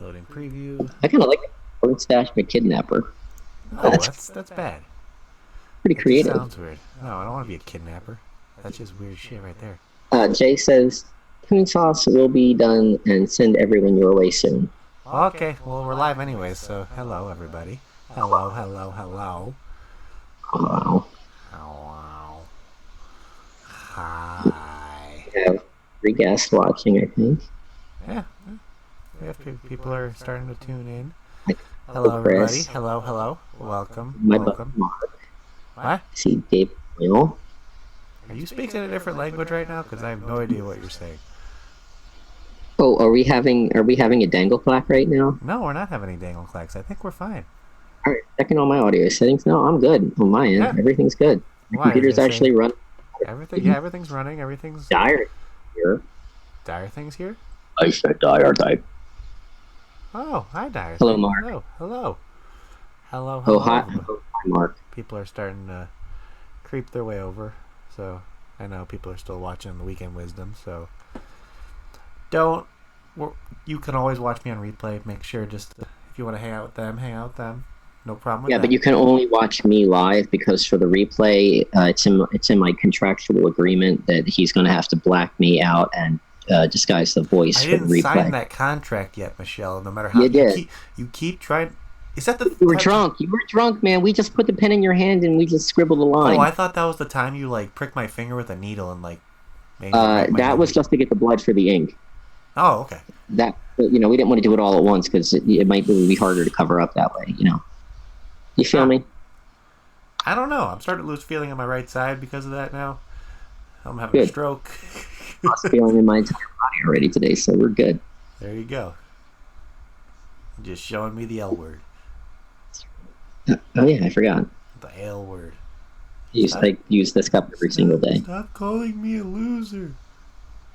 Loading preview. I kind of like it. Stash my kidnapper. Oh, that's bad. Pretty That creative. sounds weird. No, I don't want to be a kidnapper. That's just weird shit right there. Jay says, Coon Sauce will be done and send everyone your way soon. Okay, well, we're live anyway, so hello, everybody. Hello. Wow. Hello. Hi. We have 3 guests watching, I think. Yeah. We have people are starting to tune in. Hello, everybody. Chris. Hello. Welcome. My buddy Mark. What? I see Dave Will. Are you speaking a different language right now? Because I have no idea what you're saying. Oh, are we having a dangle clack right now? No, we're not having any dangle clacks. I think we're fine. All right, checking all my audio settings. No, I'm good on my end. Yeah. Everything's good. My computer's actually running. Everything's running. Everything's Dire here. Dire things here. I said dire type. Oh, hi, Dire. Hello, Mark. Hello. Oh, hi, Mark. People are starting to creep their way over, so I know people are still watching the Weekend Wisdom. So you can always watch me on replay. Make sure if you want to hang out with them, No problem with that. Yeah, but you can only watch me live because for the replay, it's in my contractual agreement that he's going to have to black me out and disguise the voice for the replay. I didn't sign that contract yet, Michele. No matter how you keep trying. Is that the? You were drunk. You were drunk, man. We just put the pen in your hand and we just scribbled a line. Oh, I thought that was the time you pricked my finger with a needle and made that was just to get the blood for the ink. Oh, okay. That we didn't want to do it all at once because it might be harder to cover up that way. You feel me? I don't know. I'm starting to lose feeling on my right side because of that now. I'm having a stroke. Lost feeling in my entire body already today, so we're good. There you go. Just showing me the L word. Oh yeah, I forgot. The L word. I use this cup every single day. Stop calling me a loser.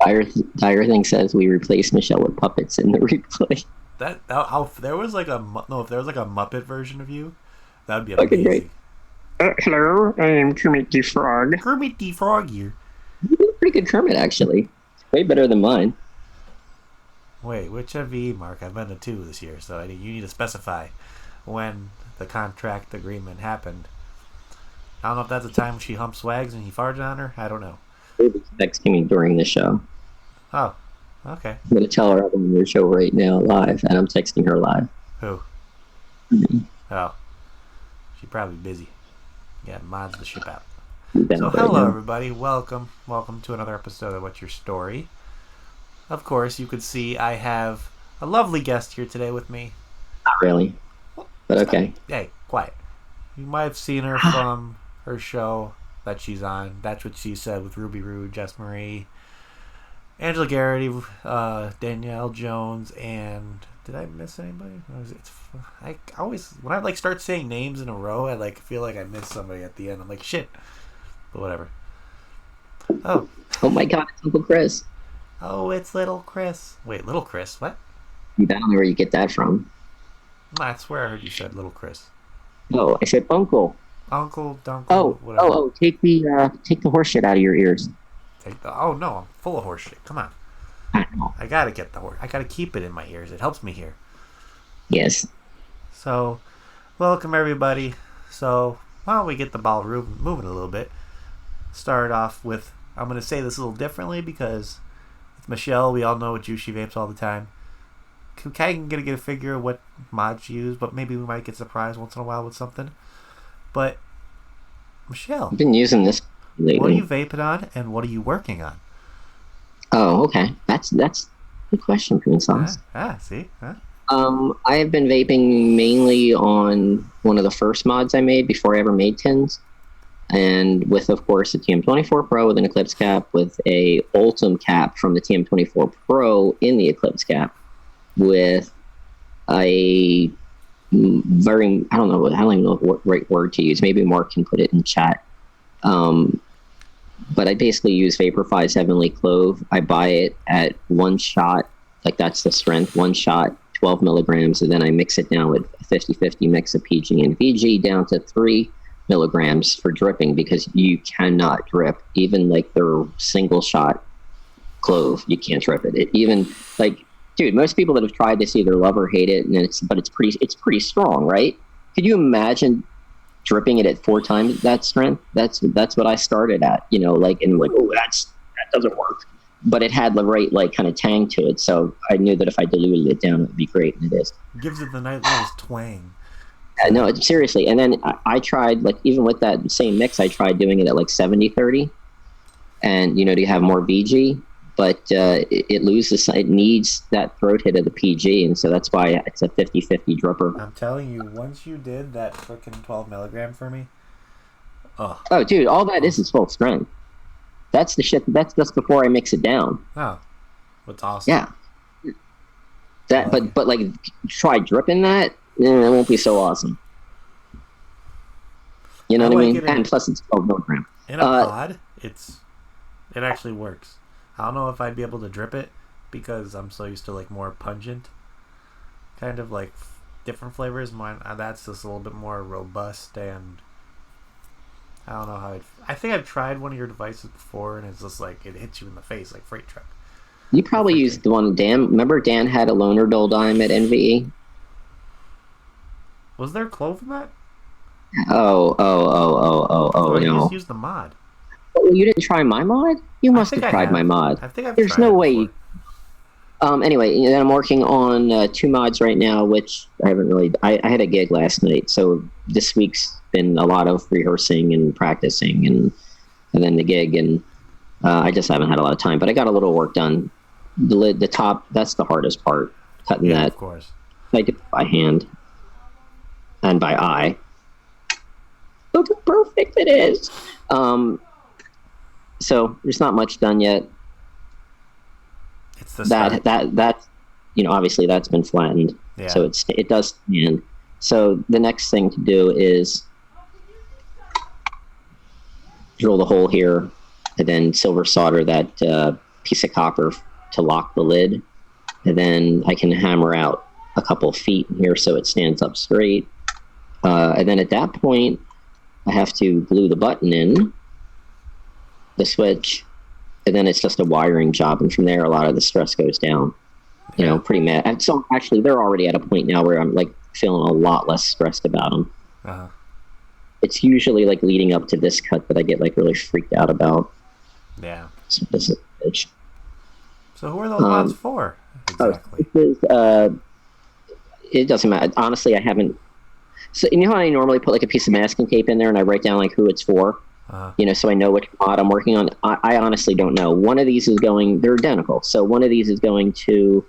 Dire thing says we replace Michele with puppets in the replay. If there was like a Muppet version of you, that would be amazing. Okay, great. Hello, I am Kermit the Frog. Kermit the Frog here. You did a pretty good Kermit, actually. Way better than mine. Wait, which MVE, Mark? I've been to 2 this year, so you need to specify when the contract agreement happened. I don't know if that's the time she humped Swags and he farted on her. I don't know. She's texting me during the show. Oh, okay. I'm going to tell her I'm on your show right now live, and I'm texting her live. Who? Me. Oh. She's probably busy. Yeah, mods the ship out. So hello, everybody. Welcome to another episode of What's Your Story. Of course, you could see I have a lovely guest here today with me. Not really, but okay. Hey, quiet. You might have seen her from her show that she's on. That's What She Said with Ruby Roo, Jess Marie, Angela Garrity, Danielle Jones, and did I miss anybody? I always, when I start saying names in a row, I feel like I miss somebody at the end. I'm like, shit. But whatever. Oh my God, it's Uncle Chris. Oh, it's Little Chris. Wait, Little Chris? What? I don't know where you get that from. I swear I heard you said Little Chris. No, I said Uncle. Uncle, Dunkle, whatever. Oh, take the horse shit out of your ears. Oh no, I'm full of horse shit. Come on. I know. I gotta get the horse. I gotta keep it in my ears. It helps me hear. Yes. So, welcome everybody. So, why don't we get the ball moving a little bit? Start off with, I'm gonna say this a little differently because with Michele, we all know she vapes all the time. Kind of get a figure of what mods she uses, but maybe we might get surprised once in a while with something. But Michele, I've been using this lately. What are you vaping on, and what are you working on? Oh, okay. That's a good question, Green Sauce. See? Huh? I have been vaping mainly on one of the first mods I made before I ever made tins. And with, of course, a TM24 Pro with an Eclipse cap, with a Ultim cap from the TM24 Pro in the Eclipse cap, with a very, I don't even know what right word to use. Maybe Mark can put it in chat. But I basically use Vaporfy's Heavenly Clove. I buy it at 1 shot, that's the strength, 1 shot, 12 milligrams, and then I mix it down with a 50-50 mix of PG and VG down to 3 milligrams for dripping, because you cannot drip. Even their single shot clove, you can't drip it. Even dude, most people that have tried this either love or hate it, and it's pretty strong, right? Could you imagine dripping it at 4 times that strength? That's what I started at, you know, like, and like, oh, that doesn't work. But it had the right, like, kind of tang to it, so I knew that if I diluted it down, it would be great, and it is. Gives it the nice little twang. No, seriously. And then I tried, like, even with that same mix, I tried doing it at like 70-30, and, you know, to have more VG, but it loses, it needs that throat hit of the PG, and so that's why it's a 50-50 dripper. I'm telling you, once you did that freaking 12 milligram for me, oh, dude, all that is full strength. That's the shit. That's just before I mix it down. Oh, that's awesome. Yeah. That, but like, try dripping that. It won't be so awesome. You know what I mean? And plus, it's 12 milligram. In a pod, it actually works. I don't know if I'd be able to drip it because I'm so used to like more pungent, kind of like different flavors. Mine, that's just a little bit more robust, and I don't know how I think I've tried one of your devices before, and it's just like it hits you in the face like freight truck. You probably used the one Dan. Remember Dan had a loaner dull dime at NVE? Was there clove in that? Oh, no. You no. just used the mod. Oh, you didn't try my mod? You must have tried my mod. I think I've There's tried no it way. Anyway, I'm working on 2 mods right now, which I haven't really. I had a gig last night, so this week's been a lot of rehearsing and practicing, and then the gig, and I just haven't had a lot of time. But I got a little work done. The lid, the top, that's the hardest part. Cutting that. Of course. I did it by hand and by eye. Look how perfect it is. So there's not much done yet. It's the that you know, obviously that's been flattened, so it does stand. So the next thing to do is drill the hole here, and then silver solder that piece of copper to lock the lid, and then I can hammer out a couple feet here so it stands up straight. And then at that point, I have to glue the button in, the switch, and then it's just a wiring job. And from there, a lot of the stress goes down. You know, pretty mad. And so actually, they're already at a point now where I'm like feeling a lot less stressed about them. Uh-huh. It's usually like leading up to this cut that I get like really freaked out about. Yeah. So who are those mods for? Exactly. It doesn't matter. Honestly, I haven't. So you know how I normally put like a piece of masking tape in there and I write down like who it's for? You know, so I know which mod I'm working on. I honestly don't know. One of these is going, they're identical. So one of these is going to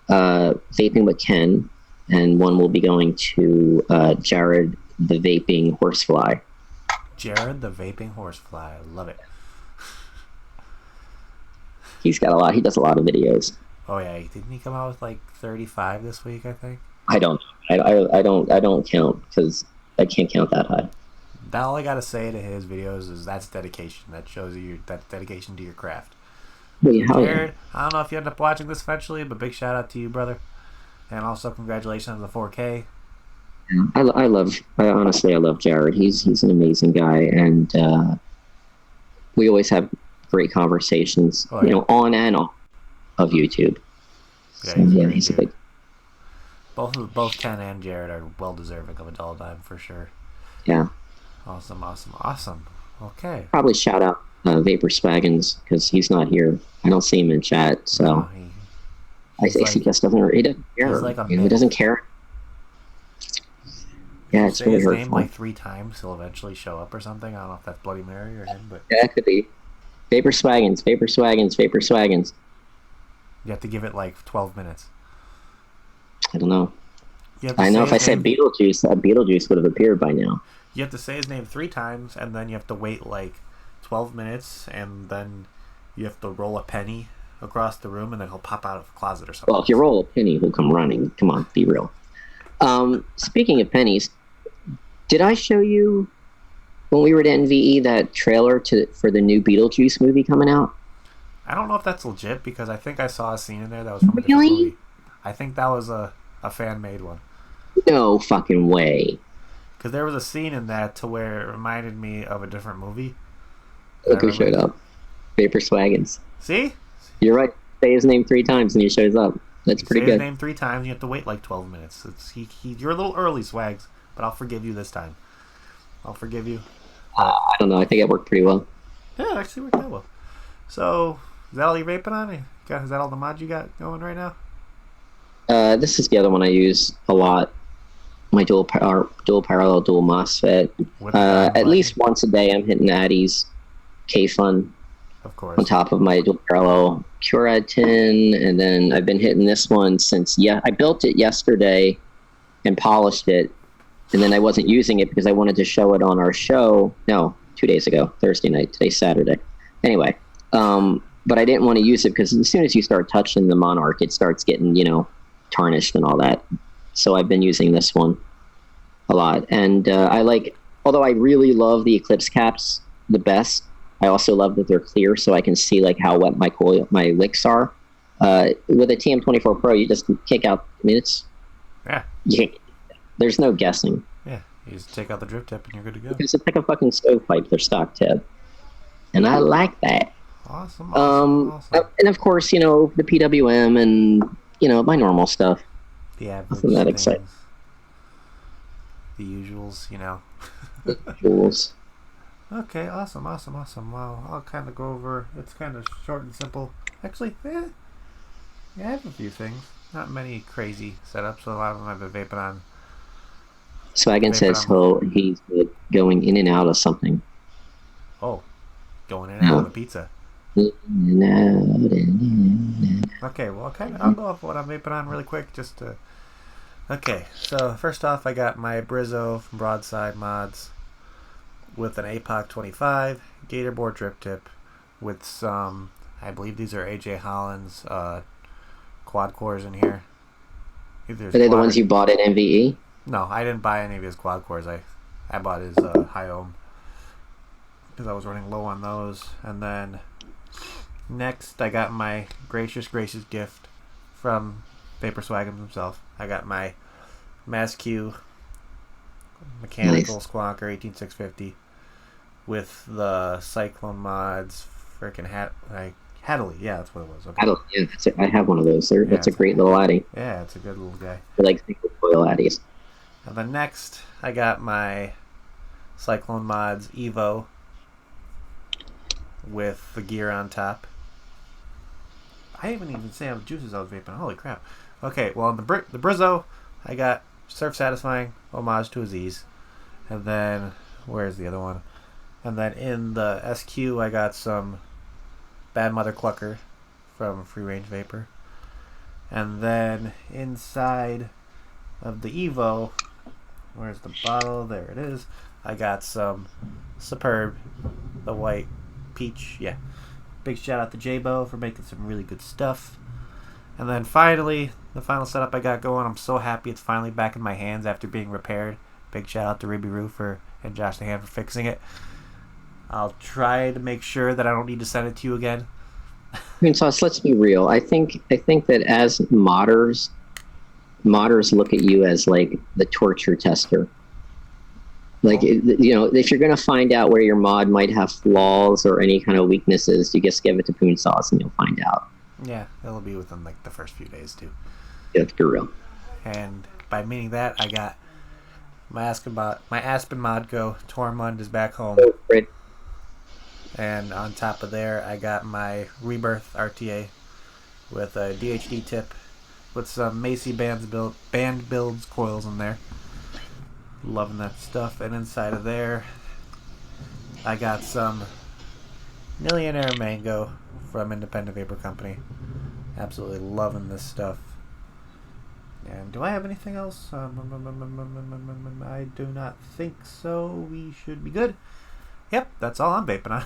Vaping with Ken, and one will be going to Jared the Vaping Horsefly. Jared the Vaping Horsefly. I love it. He's got a lot. He does a lot of videos. Oh yeah, didn't he come out with like 35 this week? I think. I don't count because I can't count that high. All I gotta say to his videos is that's dedication. That shows you that's dedication to your craft. Jared, I don't know if you end up watching this eventually, but big shout out to you, brother, and also congratulations on the 4K. I honestly love Jared. He's an amazing guy, and we always have great conversations, you know, on and off of YouTube. Yeah, so, he's a big. Both Ken and Jared are well deserving of a dull dime for sure. Yeah. Awesome. Okay. Probably shout out Vapor Swaggins because he's not here. I don't see him in chat, so I think he just doesn't. He doesn't care. Like he doesn't care. Yeah, it's really hurtful. His name like 3 times, he'll eventually show up or something. I don't know if that's Bloody Mary or him, but yeah, it could be. Vapor Swaggins. You have to give it like 12 minutes. I don't know. I know if I said Beetlejuice, that Beetlejuice would have appeared by now. You have to say his name 3 times, and then you have to wait like 12 minutes, and then you have to roll a penny across the room, and then he'll pop out of a closet or something. Well, if you roll a penny, he'll come running. Come on, be real. Speaking of pennies, did I show you when we were at NVE that trailer for the new Beetlejuice movie coming out? I don't know if that's legit, because I think I saw a scene in there that was from a different movie. I think that was a fan-made one. No fucking way. Because there was a scene in that to where it reminded me of a different movie. Look who showed up. Vapor Swaggins. See? You're right. Say his name 3 times and he shows up. That's you pretty say good. his name 3 times, you have to wait like 12 minutes. You're a little early, Swags, but I'll forgive you this time. I'll forgive you. I don't know. I think it worked pretty well. Yeah, it actually worked out well. So, is that all you're vaping on? Is that all the mods you got going right now? This is the other one I use a lot. My dual parallel, dual MOSFET. At least once a day, I'm hitting Addy's K-Fun. Of course. On top of my dual parallel Curad 10, and then I've been hitting this one since, I built it yesterday and polished it, and then I wasn't using it because I wanted to show it on our show. No, 2 days ago, Thursday night. Today's Saturday. Anyway, but I didn't want to use it because as soon as you start touching the Monarch, it starts getting, tarnished and all that. So I've been using this one a lot, and although I really love the Eclipse caps the best, I also love that they're clear, so I can see like how wet my wicks are. With a TM24 Pro, you just kick out. I mean, there's no guessing. Yeah, you just take out the drip tip and you're good to go. Because it's like a fucking stovepipe, their stock tip, and I like that. Awesome. And of course, the PWM and my normal stuff. The average Isn't that exciting? The usuals, The usuals. Okay, awesome. Well, I'll kind of go over. It's kind of short and simple. Actually, I have a few things. Not many crazy setups. A lot of them I've been vaping on. Swaggins says he's going in and out of something. Oh, going in and out of the pizza. Okay, well, I'll go off what I'm vaping on really quick, just to. Okay, so first off, I got my Brizzo from Broadside Mods with an APOC 25 Gatorboard drip tip with some, I believe these are AJ Holland's quad cores in here. Are they the ones you bought at MVE? No, I didn't buy any of his quad cores. I bought his high ohm because I was running low on those. And then next, I got my gracious gift from Vapor Swaggins himself. I got my MassQ mechanical Squonker 18650 with the Cyclone Mods freaking Hadley. Yeah, that's what it was. Okay. Hadley, yeah, I have one of those. That's a great little Addy. Yeah, it's a good little guy. I like single coil Addies. And then next, I got my Cyclone Mods Evo with the gear on top. I haven't even seen how the juices I was vaping. Holy crap. Okay, well, in the Brizzo, I got Surf Satisfying Homage to Aziz. And then, where's the other one? And then in the SQ, I got some Bad Mother Clucker from Free Range Vapor. And then inside of the Evo, where's the bottle? There it is. I got some Superb, the white peach. Yeah. Big shout out to J-Bo for making some really good stuff. And then finally, the final setup I got going, I'm so happy it's finally back in my hands after being repaired. Big shout out to Ruby Roo and Josh the Hand for fixing it. I'll try to make sure that I don't need to send it to you again. I mean, so let's be real. I think that as modders look at you as like the torture tester. Like, if you're going to find out where your mod might have flaws or any kind of weaknesses, you just give it to Poon Sauce and you'll find out. Yeah, it'll be within like the first few days too. Yeah, let's be real. And by meaning that, I got my Aspen Modco Tormund is back home. Oh, great. And on top of there, I got my Rebirth RTA with a DHD tip with some Macy Band Builds coils in there. Loving that stuff. And inside of there, I got some Millionaire Mango from Independent Vapor Company. Absolutely loving this stuff. And do I have anything else? I do not think so. We should be good. Yep, that's all I'm vaping on.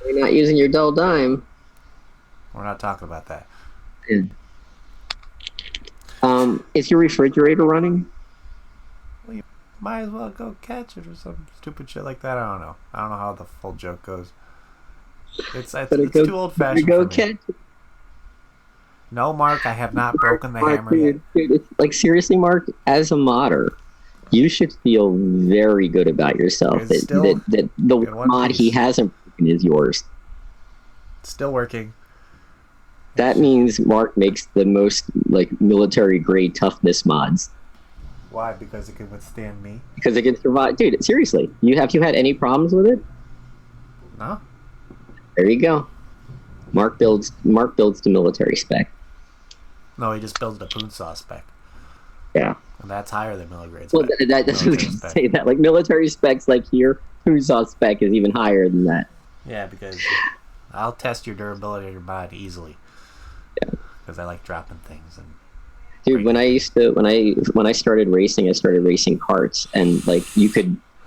You're not using your dull dime. We're not talking about that. Yeah. Is your refrigerator running? Well, you might as well go catch it or some stupid shit like that. I don't know. I don't know how the full joke goes. It's too old fashioned for me. Catch it. No, Mark, I have not broken the hammer yet. Dude, like, seriously, Mark, as a modder, you should feel very good about yourself that the mod he hasn't broken is yours. It's still working. That means Mark makes the most like military grade toughness mods. Why? Because it can withstand me? Because it can survive. Dude, seriously, you had any problems with it? No. There you go. Mark builds the military spec. No, he just builds the poon saw spec. Yeah. And that's higher than military spec. Well, that's what I was going to say. That like military specs, like here, poon saw spec is even higher than that. Yeah, because I'll test your durability of your mod easily. Yeah. Because I like dropping things. And dude, when I started racing, I started racing karts, and like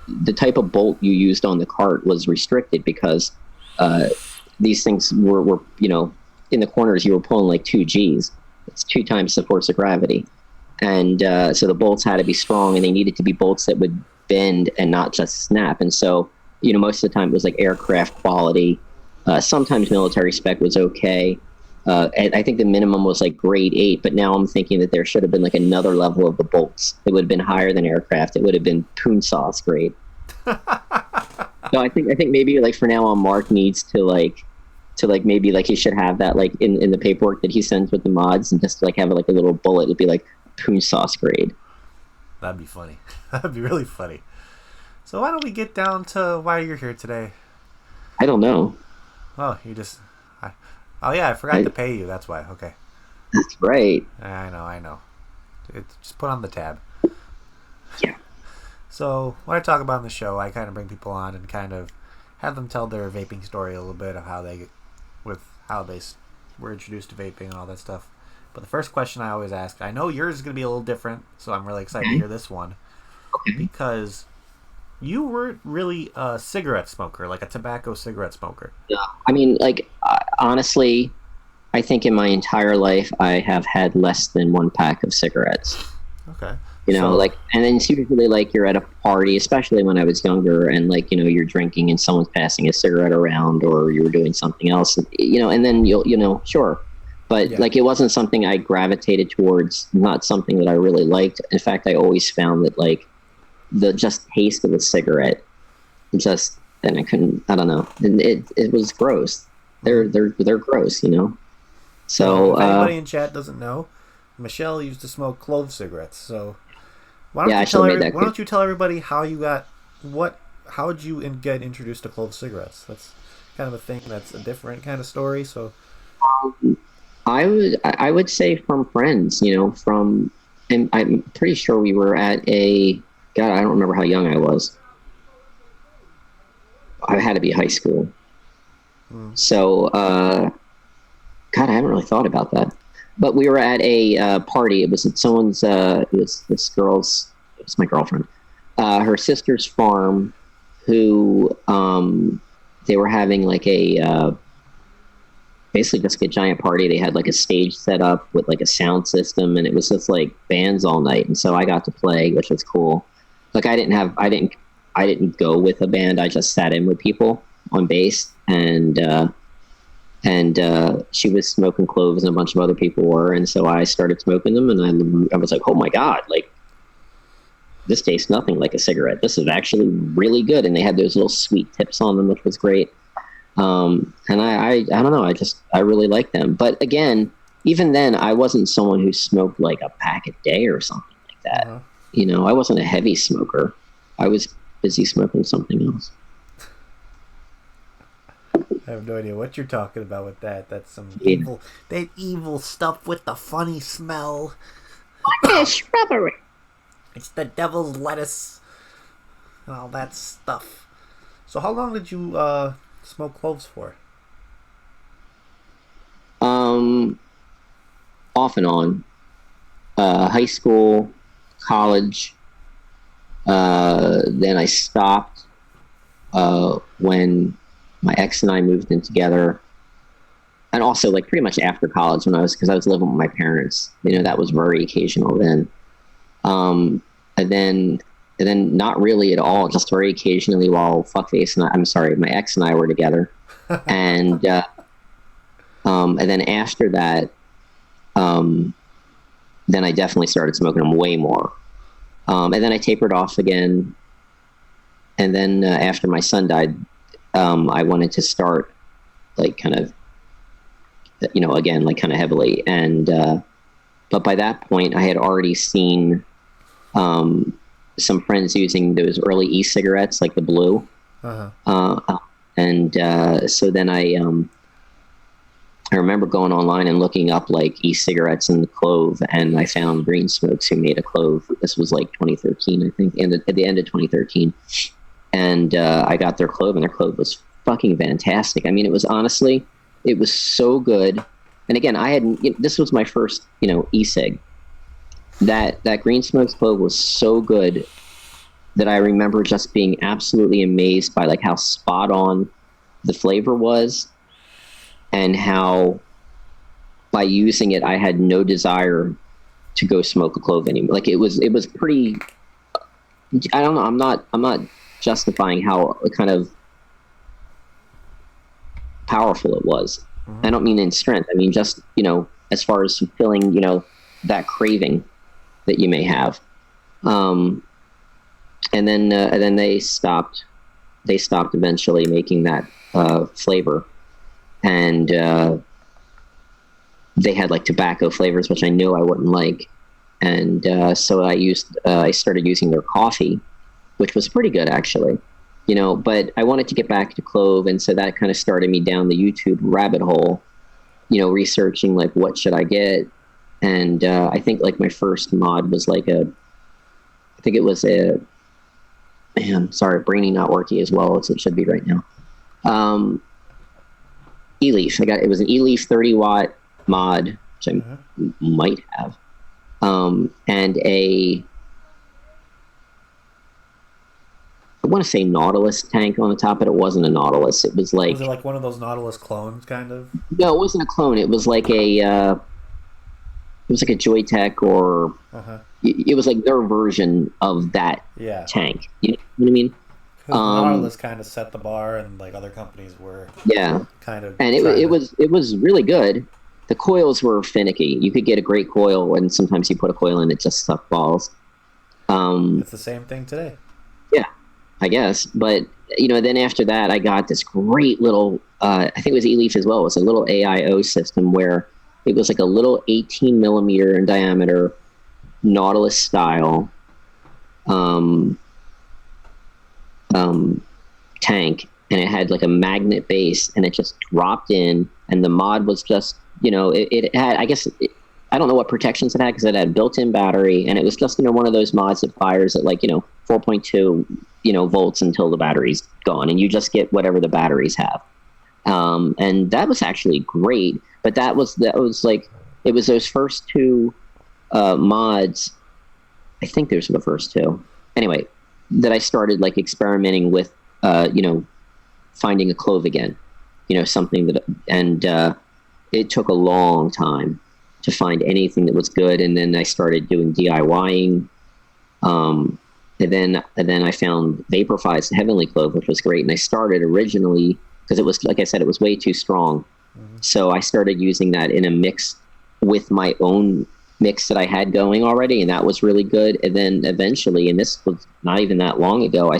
the type of bolt you used on the kart was restricted because these things were in the corners you were pulling like 2 Gs. It's 2 times the force of gravity, and so the bolts had to be strong, and they needed to be bolts that would bend and not just snap. And so most of the time it was like aircraft quality. Sometimes military spec was okay. I think the minimum was like grade 8, but now I'm thinking that there should have been like another level of the bolts. It would have been higher than aircraft. It would have been poon sauce grade. So I think maybe like for now on, Mark needs to maybe like he should have that like in the paperwork that he sends with the mods, and just like have like a little bullet. It'd be like poon sauce grade. That'd be funny. That'd be really funny. So why don't we get down to why you're here today? I don't know. Oh, you just... Oh, yeah, I forgot to pay you. That's why. Okay. That's right. I know. Just put on the tab. Yeah. So, when I talk about in the show, I kind of bring people on and kind of have them tell their vaping story a little bit of how they were introduced to vaping and all that stuff. But the first question I always ask, I know yours is going to be a little different, so I'm really excited to hear this one. Okay. Because you weren't really a cigarette smoker, like a tobacco cigarette smoker. Yeah. I mean, like, honestly, I think in my entire life I have had less than 1 pack of cigarettes. Okay. Like, and then it's usually like you're at a party, especially when I was younger, and like, you're drinking and someone's passing a cigarette around, or you were doing something else, and then sure. But like, it wasn't something I gravitated towards, not something that I really liked. In fact, I always found that like the just taste of a cigarette, and I don't know. And it was gross. They're gross, So if anybody in chat doesn't know, Michele used to smoke Klowne cigarettes. So why don't you tell everybody how did you get introduced to Klowne cigarettes? That's kind of a thing. That's a different kind of story. So I would say from friends, and I'm pretty sure we were at God, I don't remember how young I was. I had to be high school. So, God, I haven't really thought about that. But we were at a party. It was at someone's, it was my girlfriend, her sister's farm, who they were having like basically just like a giant party. They had like a stage set up with like a sound system, and it was just like bands all night. And so I got to play, which was cool. Like I didn't go with a band. I just sat in with people on bass, and she was smoking cloves, and a bunch of other people were, and so I started smoking them, and I was like, oh my God, like this tastes nothing like a cigarette. This is actually really good. And they had those little sweet tips on them, which was great. And I don't know, I really like them. But again, even then, I wasn't someone who smoked like a pack a day or something like that. Uh-huh. I wasn't a heavy smoker. I was busy smoking something else. I have no idea what you're talking about with that. That's some evil stuff with the funny smell. What is shrubbery? It's the devil's lettuce and all that stuff. So how long did you smoke cloves for? Off and on. High school, college. Then I stopped when my ex and I moved in together. And also like pretty much after college because I was living with my parents. That was very occasional then. And then not really at all, just very occasionally while my ex and I were together. And then after that, then I definitely started smoking them way more. And then I tapered off again. And then after my son died, I wanted to start like kind of you know, again, like kind of heavily. And but by that point, I had already seen some friends using those early e-cigarettes, like the blue. And so then I remember going online and looking up like e-cigarettes and the clove, and I found Green Smokes, who made a clove. This was like 2013, I think, and at the end of 2013. And I got their clove, and their clove was fucking fantastic. I mean, it was honestly, it was so good. And again, I hadn't, this was my first, you know, e-cig. That Green Smokes clove was so good that I remember just being absolutely amazed by like how spot on the flavor was, and how by using it, I had no desire to go smoke a clove anymore. Like it was pretty, I don't know. I'm not justifying how kind of powerful it was. I don't mean in strength. I mean, just, you know, as far as fulfilling, you know, that craving that you may have. And then they stopped eventually making that flavor. And they had like tobacco flavors, which I knew I wouldn't like. And so I started using their coffee, which was pretty good actually, you know, but I wanted to get back to clove. And so that kind of started me down the YouTube rabbit hole, you know, researching like, what should I get? And I think like my first mod was like man, sorry, brainy not working as well as it should be right now. E-Leaf. It was an E-Leaf 30 watt mod, which I might have. And I want to say Nautilus tank on the top, but it wasn't a Nautilus. It was like... Was it like one of those Nautilus clones, kind of? No, it wasn't a clone. It was like a Joytech, or... It was like their version of that tank. You know what I mean? Nautilus kind of set the bar, and like other companies were kind of... And it was really good. The coils were finicky. You could get a great coil, and sometimes you put a coil in, it just sucked balls. It's the same thing today. Yeah, I guess. But, you know, then after that, I got this great little, I think it was E-Leaf as well. It was a little AIO system where it was like a little 18 millimeter in diameter Nautilus style tank, and it had like a magnet base, and it just dropped in, and the mod was just, you know, it had, I guess, I don't know what protections it had, because it had a built-in battery, and it was just, you know, one of those mods that fires at like, you know, 4.2, you know, volts until the battery's gone, and you just get whatever the batteries have. And that was actually great, but that was like, it was those first two mods, I think those were the first two, anyway, that I started like experimenting with, you know, finding a clove again, you know, something that, and it took a long time to find anything that was good. And then I started doing DIYing. And then I found Vaporfy's Heavenly Clove, which was great. And I started originally, because it was, like I said, it was way too strong. So I started using that in a mix with my own mix that I had going already, and that was really good. And then eventually, and this was not even that long ago, I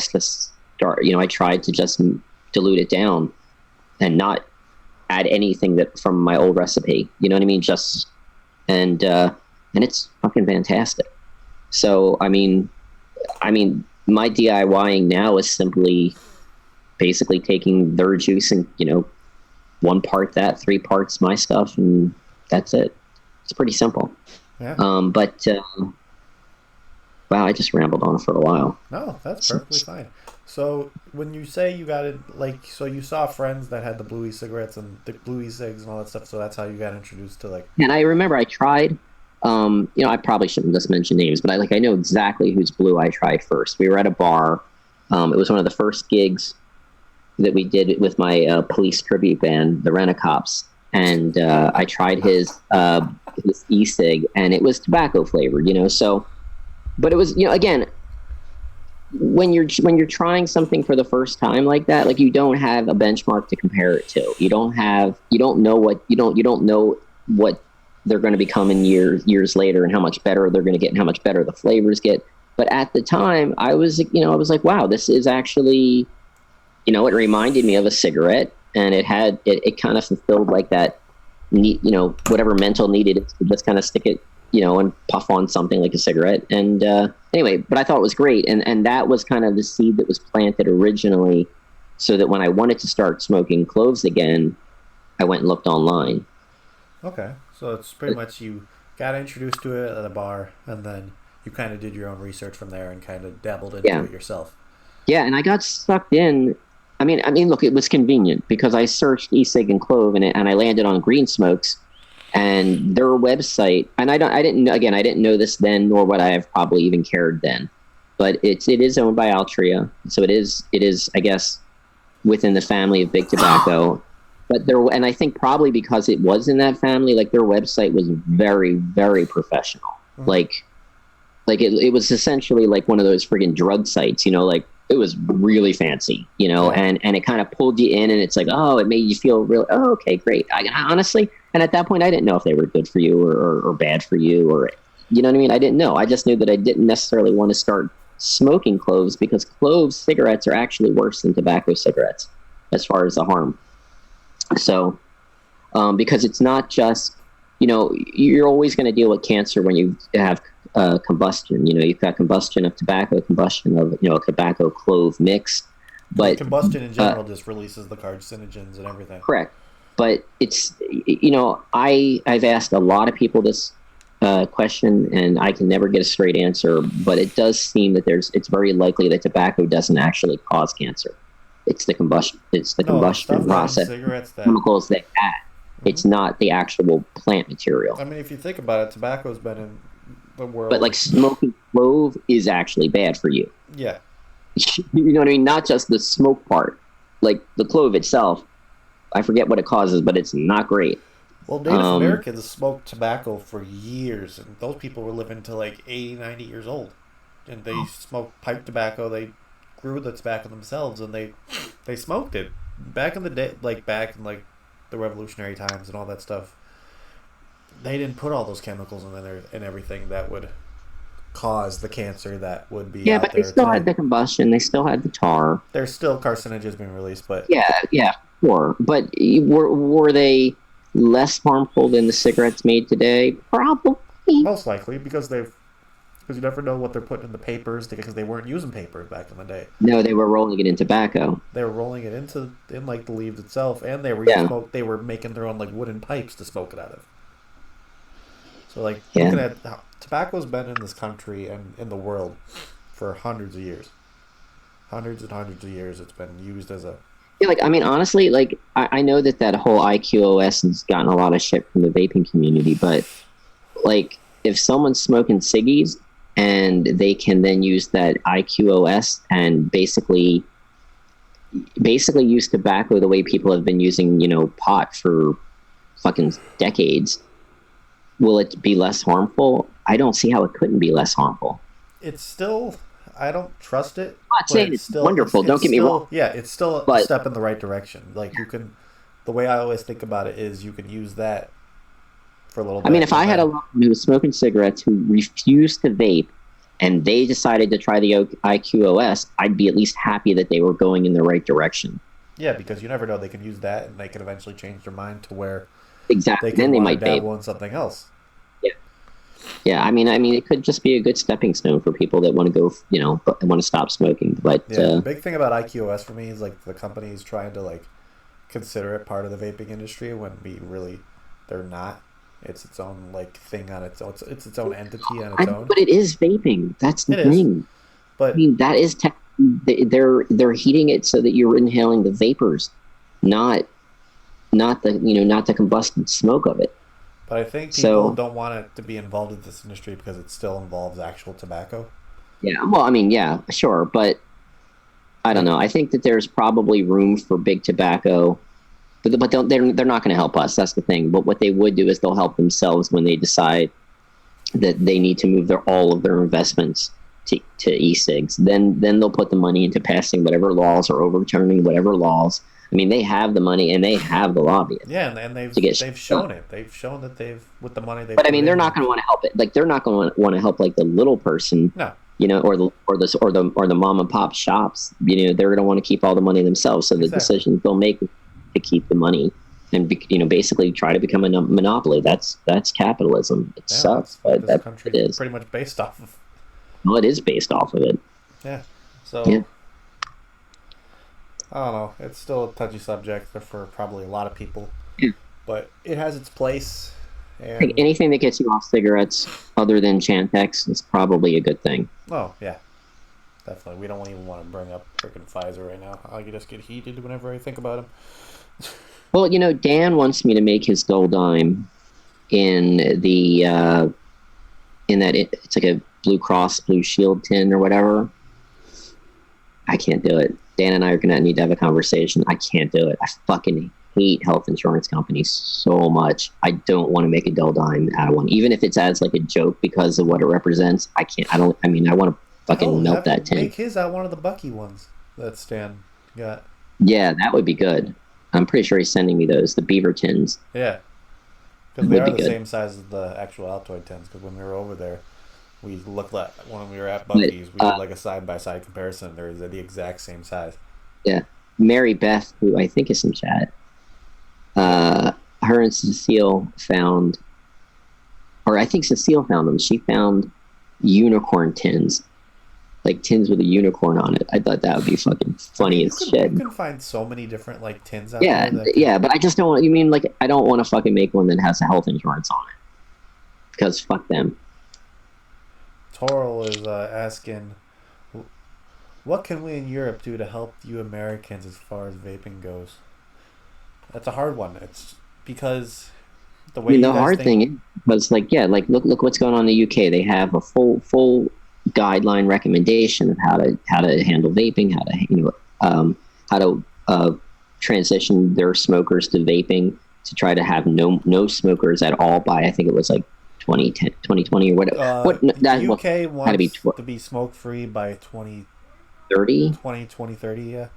tried to just dilute it down and not add anything that from my old recipe. You know what I mean? Just and it's fucking fantastic. So I mean, my DIYing now is simply basically taking their juice and, you know, 1 part that, 3 parts my stuff, and that's it. It's pretty simple. Yeah. But wow, I just rambled on for a while. No, that's perfectly fine. So when you say you got it, like, so you saw friends that had the blue e-cigarettes and the blue e-cigs and all that stuff, so that's how you got introduced to, like... And I remember I tried, you know, I probably shouldn't just mention names, but I know exactly whose blue I tried first. We were at a bar. It was one of the first gigs that we did with my police tribute band, the Rent-A-Cops, and I tried his e-cig, and it was tobacco flavored, you know, so... But it was, you know, again, when you're trying something for the first time like that, like, you don't have a benchmark to compare it to. You don't know what they're going to become in years later, and how much better they're going to get, and how much better the flavors get. But at the time, I was like, wow, this is actually, you know, it reminded me of a cigarette, and it kind of fulfilled like that whatever mental needed is to just kind of stick it, and puff on something like a cigarette. And anyway, but I thought it was great. And that was kind of the seed that was planted originally, so that when I wanted to start smoking cloves again, I went and looked online. Okay. So it's pretty much you got introduced to it at a bar, and then you kind of did your own research from there and kind of dabbled into it yourself. Yeah, and I got sucked in. I mean, look, it was convenient because I searched e-cig and clove, and I landed on Green Smokes, and their website. And I didn't know this then, nor would I have probably even cared then. But it is owned by Altria, so it is, I guess, within the family of Big Tobacco. But and I think probably because it was in that family, like their website was very, very professional. Mm-hmm. Like it was essentially like one of those friggin' drug sites, like it was really fancy, and it kind of pulled you in, and it's like, oh, it made you feel real. Oh, okay, great. I honestly, and at that point, I didn't know if they were good for you or bad for you, or, you know what I mean? I didn't know. I just knew that I didn't necessarily want to start smoking cloves, because clove cigarettes are actually worse than tobacco cigarettes as far as the harm. So, because it's not just, you're always going to deal with cancer when you have combustion. You've got combustion of tobacco, combustion of, a tobacco clove mix. But combustion in general just releases the carcinogens and everything. Correct. But it's, I've asked a lot of people this question, and I can never get a straight answer, but it does seem that it's very likely that tobacco doesn't actually cause cancer. It's the combustion. It's the combustion process. Chemicals they add. Mm-hmm. It's not the actual plant material. I mean, if you think about it, tobacco's been in the world. But like smoking clove is actually bad for you. Yeah. You know what I mean? Not just the smoke part. Like the clove itself, I forget what it causes, but it's not great. Well, Native Americans smoked tobacco for years, and those people were living to like 80, 90 years old. And they smoked pipe tobacco. They grew the tobacco themselves, and they smoked it back in the day, back in the revolutionary times and all that stuff. They didn't put all those chemicals in there and everything that would cause the cancer that would be out but there they still today. had the combustion. They still had the tar. There's still carcinogens being released, but sure. But were they less harmful than the cigarettes made today? Probably. Most likely, because you never know what they're putting in the papers, because they weren't using papers back in the day. No, they were rolling it in tobacco. They were rolling it in the leaves itself, and they were they were making their own wooden pipes to smoke it out of. So looking at how tobacco's been in this country and in the world for hundreds of years. Hundreds and hundreds of years it's been used as a... Yeah, honestly, I know that whole IQOS has gotten a lot of shit from the vaping community, but if someone's smoking ciggies and they can then use that IQOS and basically use tobacco the way people have been using, pot for fucking decades, will it be less harmful? I don't see how it couldn't be less harmful. It's still... I don't trust it. I'm not saying it's wonderful. Don't get me wrong. Yeah, it's still a step in the right direction. You can... The way I always think about it is you can use that for a little bit. I mean, if I had a lot who was smoking cigarettes who refused to vape and they decided to try the IQOS, I'd be at least happy that they were going in the right direction. Yeah, because you never know. They can use that and they can eventually change their mind to where exactly. Then they might dabble in something else. Yeah. I mean, it could just be a good stepping stone for people that want to go, want to stop smoking. But the big thing about IQOS for me is the companies trying to consider it part of the vaping industry when they're not. It's its own thing on its own. It's its own entity on its own. But it is vaping. That's the thing. But that is they're heating it so that you're inhaling the vapors, not the combusted smoke of it. But I think people don't want it to be involved in this industry because it still involves actual tobacco. Yeah, well, sure, but I don't know. I think that there's probably room for big tobacco, but they're not going to help us. That's the thing. But what they would do is they'll help themselves when they decide that they need to move all of their investments to e-cigs. Then they'll put the money into passing whatever laws or overturning whatever laws. I mean, they have the money and they have the lobbyists. Yeah, and they've shown it. They've shown that with the money they've. But I mean, they're not going to want to help it. They're not going to want to help the little person. No. Or the mom and pop shops. They're going to want to keep all the money themselves. So the decisions they'll make to keep the money and basically try to become a monopoly. That's capitalism. It sucks, but that's what it is. Pretty much based off of. Well, it is based off of it. Yeah. So I don't know. It's still a touchy subject for probably a lot of people. Yeah. But it has its place. And like anything that gets you off cigarettes other than Chantix is probably a good thing. Oh, yeah. Definitely. We don't even want to bring up freaking Pfizer right now. I just get heated whenever I think about him. Well, Dan wants me to make his Dull Dime in the in that it's like a Blue Cross Blue Shield tin or whatever. I can't do it. Dan and I are gonna need to have a conversation. I can't do it. I fucking hate health insurance companies so much. I don't want to make a Dull Dime out of one, even if it's as like a joke because of what it represents. I can't. I want to fucking melt that tin. Make his out one of the Bucky ones that Stan got. Yeah, that would be good. I'm pretty sure he's sending me those, the beaver tins. Yeah. Because they are the same size as the actual Altoid tins. Because when we were over there, we looked at, when we were at Bucky's, we did like a side-by-side comparison. They're the exact same size. Yeah. Mary Beth, who I think is in chat, her and Cecile found, or I think Cecile found them. She found unicorn tins. Like tins with a unicorn on it. I thought that would be fucking funny as shit. You can find so many different like tins out there. Yeah, but I just don't want. You mean like I don't want to fucking make one that has a health insurance on it because fuck them. Toral is asking, what can we in Europe do to help you Americans as far as vaping goes? That's a hard one. It's because the way the hard thing was like look what's going on in the UK. They have a full guideline recommendation of how to handle vaping, how to transition their smokers to vaping, to try to have no smokers at all by I think it was like 2020 or whatever. UK wants to be smoke free by 2030. 2030, yeah.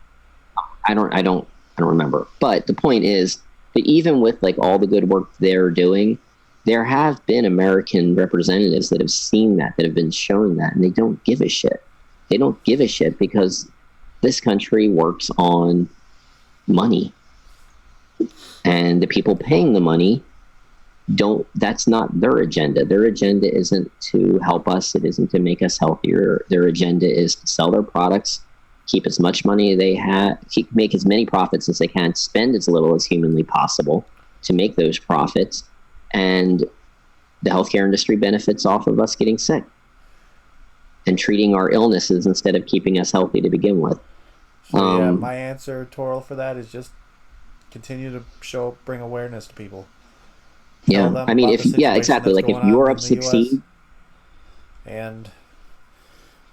I don't remember. But the point is that even with like all the good work they're doing, there have been American representatives that have seen that have been showing that, and they don't give a shit. They don't give a shit because this country works on money. And the people paying the money that's not their agenda. Their agenda isn't to help us. It isn't to make us healthier. Their agenda is to sell their products, keep as much money they have, make as many profits as they can, spend as little as humanly possible to make those profits. And the healthcare industry benefits off of us getting sick and treating our illnesses instead of keeping us healthy to begin with. So, yeah, my answer, Toral, for that is just continue to bring awareness to people. Yeah, I mean, exactly. Like if Europe succeeds, and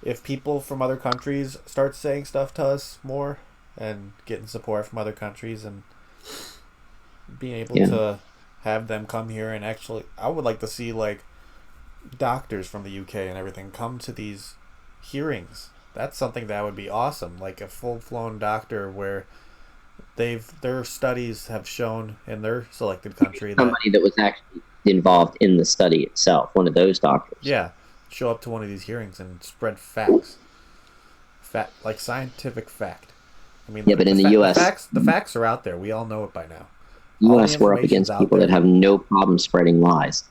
if people from other countries start saying stuff to us more and getting support from other countries and being able to have them come here and actually, I would like to see like doctors from the UK and everything come to these hearings. That's something that would be awesome. Like a full-blown doctor where their studies have shown in their selected country somebody that was actually involved in the study itself, one of those doctors. Yeah, show up to one of these hearings and spread facts, like scientific fact. I mean, yeah, but in the U.S., the facts are out there. We all know it by now. U.S. we're up against people that have no problem spreading lies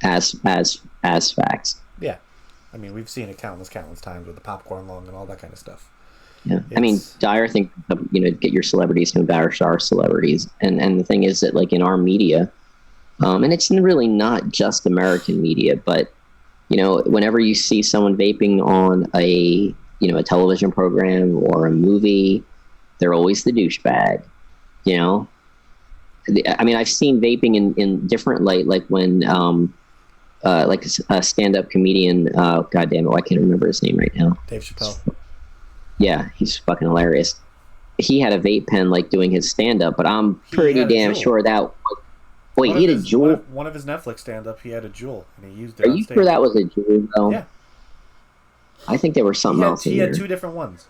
as facts. Yeah, I mean, we've seen it countless times with the popcorn lung and all that kind of stuff. Yeah, I mean, Dyer think get your celebrities to embarrass our celebrities, and the thing is that like in our media, and it's really not just American media, but whenever you see someone vaping on a television program or a movie, they're always the douchebag. I mean, I've seen vaping in different light, like when like a stand-up comedian, God damn it, I can't remember his name right now. Dave Chappelle. Yeah, he's fucking hilarious. He had a vape pen like doing his stand-up, but I'm pretty damn sure that. Wait, he had a Juul? One of his Netflix stand-up, he had a Juul, and he used it. Are you sure that was a Juul, though? Yeah. I think there was something else in He there. had two different ones.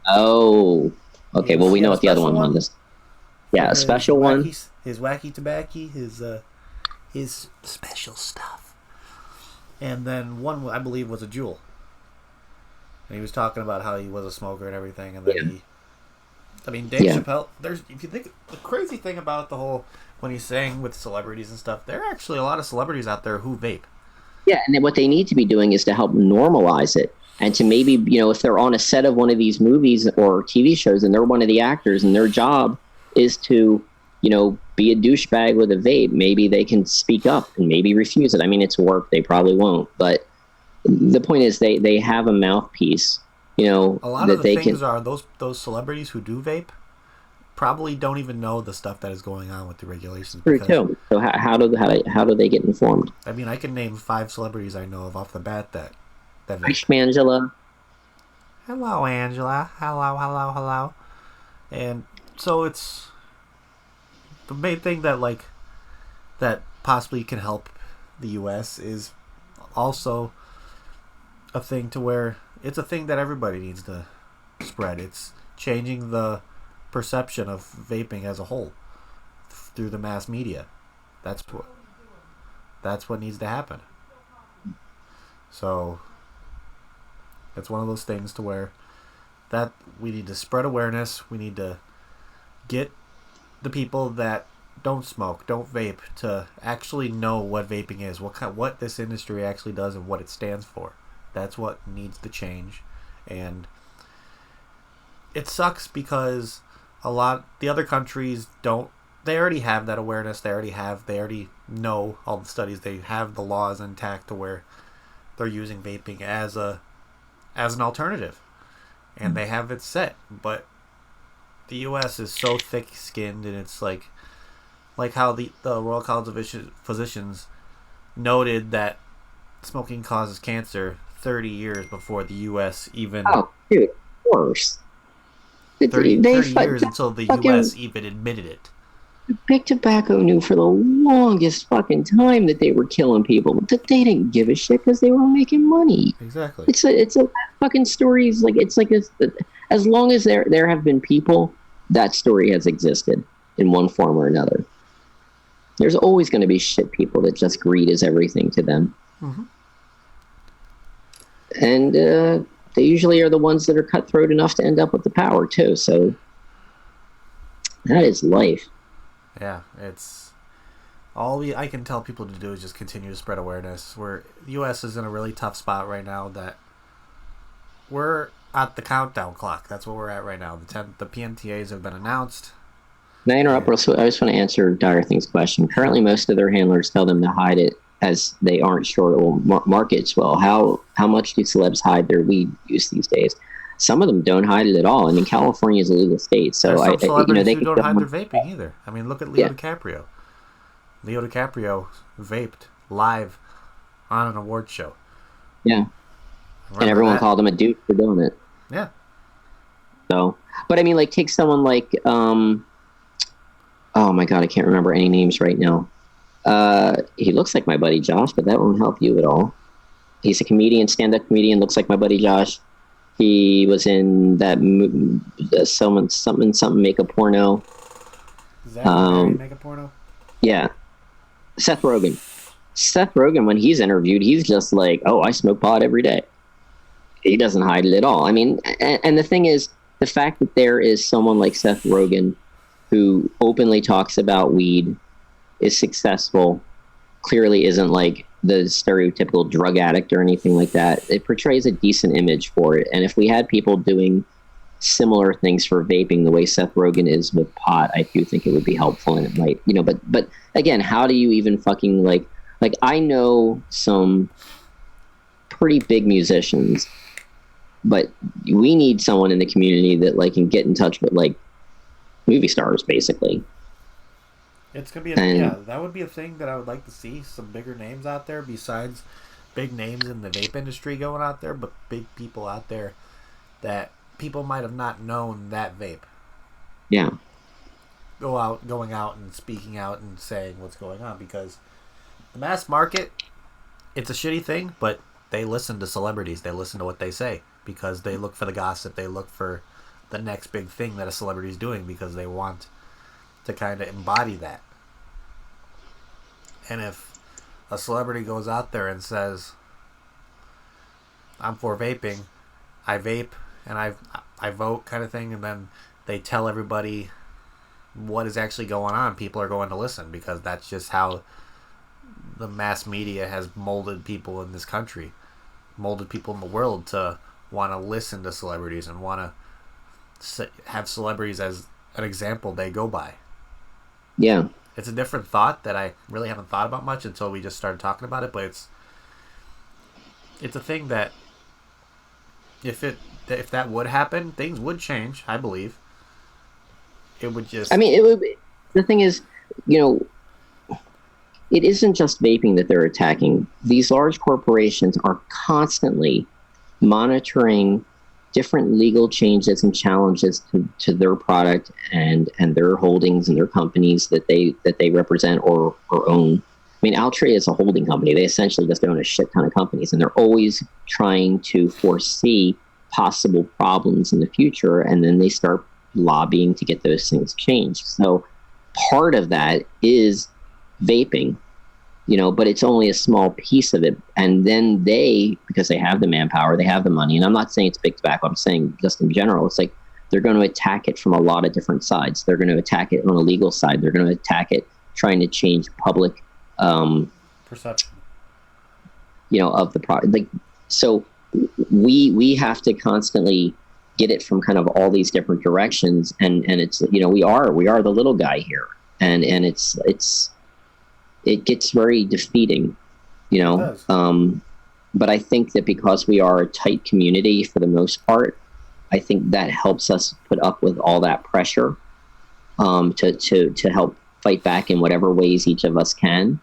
Oh, okay. Well, we know what the other one was. Yeah, a special one. His wacky tobacco, his special stuff, and then one I believe was a Juul. And he was talking about how he was a smoker and everything, and then I mean, Dave Chappelle. If you think the crazy thing about the whole when he's saying with celebrities and stuff, there are actually a lot of celebrities out there who vape. Yeah, and then what they need to be doing is to help normalize it, and to maybe, if they're on a set of one of these movies or TV shows and they're one of the actors and their job is to, be a douchebag with a vape, maybe they can speak up and maybe refuse it. I mean, it's work; they probably won't, but the point is they have a mouthpiece. A lot of the things are those celebrities who do vape probably don't even know the stuff that is going on with the regulations. True too. So how do they get informed? I mean, I can name 5 celebrities I know of off the bat that vape. Angela. Hello, Angela. Hello. And so it's the main thing that possibly can help the U.S. is also a thing to where it's a thing that everybody needs to spread. It's changing the perception of vaping as a whole through the mass media. That's what needs to happen. So it's one of those things to where that we need to spread awareness. We need to get the people that don't smoke, don't vape, to actually know what vaping is, what this industry actually does and what it stands for. That's what needs to change. And it sucks because the other countries they already have that awareness. They already know all the studies. They have the laws intact to where they're using vaping as an alternative. And they have it set. But the US is so thick-skinned, and it's like how the Royal College of Physicians noted that smoking causes cancer 30 years before the U.S. even... Oh, dude, worse. 30 years until the U.S. even admitted it. Big Tobacco knew for the longest fucking time that they were killing people, but they didn't give a shit because they were making money. Exactly. It's a fucking stories as long as there have been people, that story has existed in one form or another. There's always going to be shit people that just greed is everything to them. Mm-hmm. And they usually are the ones that are cutthroat enough to end up with the power too. So that is life. Yeah, it's all I can tell people to do is just continue to spread awareness. The U.S. is in a really tough spot right now. That we're at the countdown clock. That's what we're at right now. The PMTAs have been announced. May I interrupt? I just want to answer Dire Thing's question. Currently, most of their handlers tell them to hide it as they aren't sure it will market well. How much do celebs hide their weed use these days? Some of them don't hide it at all. I mean, California is a legal state, so there's some celebrities who don't hide their vaping either. I mean, look at Leo DiCaprio. Leo DiCaprio vaped live on an award show. Yeah, and everyone called him a dude for doing it. Yeah. So, but I mean, take someone like, oh my God, I can't remember any names right now. He looks like my buddy Josh, but that won't help you at all. He's a comedian, stand-up comedian, looks like my buddy Josh. He was in that something make a porno. Make a porno? Yeah. Seth Rogen. Seth Rogen, when he's interviewed, he's just like, oh, I smoke pot every day. He doesn't hide it at all. I mean, and the thing is, the fact that there is someone like Seth Rogen who openly talks about weed, is successful, clearly isn't like the stereotypical drug addict or anything like that. It portrays a decent image for it. And if we had people doing similar things for vaping the way Seth Rogen is with pot, I do think it would be helpful, and it might, but again, how do you even fucking like I know some pretty big musicians, but we need someone in the community that can get in touch with movie stars, basically. It's gonna be that would be a thing that I would like to see, some bigger names out there besides big names in the vape industry going out there, but big people out there that people might have not known that vape. Yeah. Going out and speaking out and saying what's going on, because the mass market, it's a shitty thing, but they listen to celebrities. They listen to what they say because they look for the gossip. They look for the next big thing that a celebrity is doing because they want to kind of embody that. And if a celebrity goes out there and says, I'm for vaping, I vape and I vote kind of thing, and then they tell everybody what is actually going on, people are going to listen, because that's just how the mass media has molded people in this country, molded people in the world to want to listen to celebrities and want to have celebrities as an example they go by. Yeah. It's a different thought that I really haven't thought about much until we just started talking about it, but it's a thing that if that would happen, things would change, I believe. It would just... I mean, it would be, the thing is, you know, it isn't just vaping that they're attacking. These large corporations are constantly monitoring different legal changes and challenges to their product and their holdings and their companies that they represent or own. I mean, Altria is a holding company. They essentially just own a shit ton of companies, and they're always trying to foresee possible problems in the future, and then they start lobbying to get those things changed. So part of that is vaping, you know, but it's only a small piece of it. And then they, because they have the manpower, they have the money, and I'm not saying it's big tobacco, I'm saying just in general, it's like they're going to attack it from a lot of different sides. They're going to attack it on a legal side. They're going to attack it trying to change public perception, you know, of the product. Like, so we have to constantly get it from kind of all these different directions, and it's, you know, we are the little guy here, and it gets very defeating, you know. But I think that because we are a tight community for the most part, I think that helps us put up with all that pressure to help fight back in whatever ways each of us can.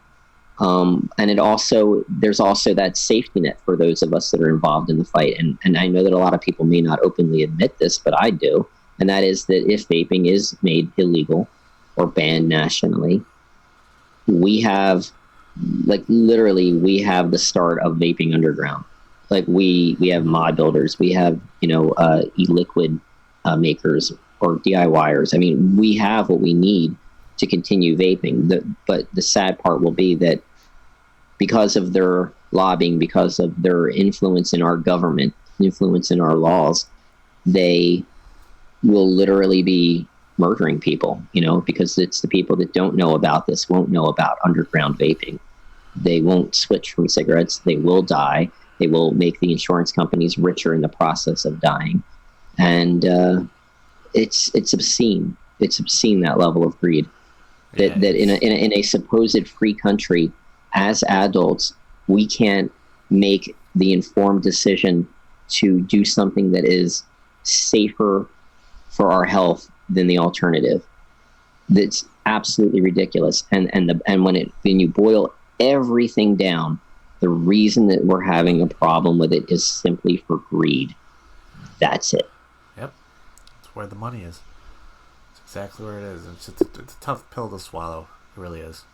And there's also that safety net for those of us that are involved in the fight. And I know that a lot of people may not openly admit this, but I do. And that is that if vaping is made illegal or banned nationally, we have, like, literally, we have the start of vaping underground. Like, we have mod builders, we have, you know, e-liquid makers or DIYers. I mean, we have what we need to continue vaping. But the sad part will be that because of their lobbying, because of their influence in our government, influence in our laws, they will literally be murdering people, you know, because it's the people that don't know about this won't know about underground vaping. They won't switch from cigarettes. They will die. They will make the insurance companies richer in the process of dying. And it's obscene. It's obscene, that level of greed. That in a supposed free country, as adults, we can't make the informed decision to do something that is safer for our health than the alternative. That's absolutely ridiculous. And when you boil everything down, the reason that we're having a problem with it is simply for greed. That's it. Yep, that's where the money is. It's exactly where it is. It's a tough pill to swallow. It really is.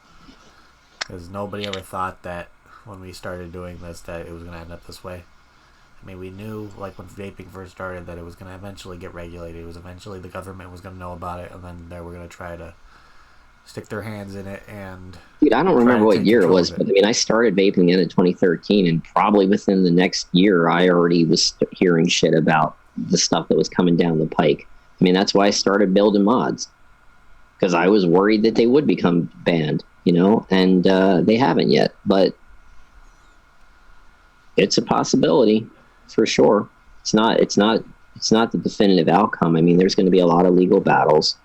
Because nobody ever thought that when we started doing this that it was going to end up this way. I mean, we knew, like, when vaping first started, that it was going to eventually get regulated. It was eventually the government was going to know about it, and then they were going to try to stick their hands in it. And dude, I don't remember what year it was, but I mean, I started vaping in 2013, and probably within the next year, I already was hearing shit about the stuff that was coming down the pike. I mean, that's why I started building mods, because I was worried that they would become banned, you know, and they haven't yet, but it's a possibility. For sure. It's not the definitive outcome. I mean, there's going to be a lot of legal battles,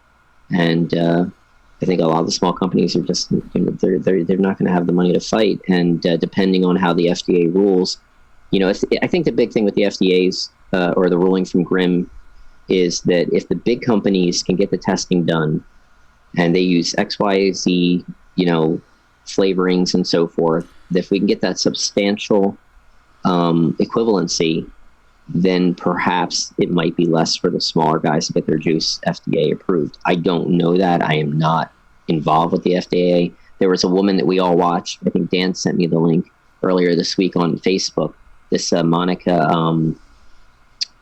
and I think a lot of the small companies are just, they're not going to have the money to fight. And depending on how the FDA rules, you know, I think the big thing with the FDA's or the ruling from Grimm is that if the big companies can get the testing done and they use XYZ, you know, flavorings and so forth, if we can get that substantial equivalency, then perhaps it might be less for the smaller guys to get their juice FDA approved. I don't know that. I am not involved with the FDA. There was a woman that we all watched. I think Dan sent me the link earlier this week on Facebook. This Monica,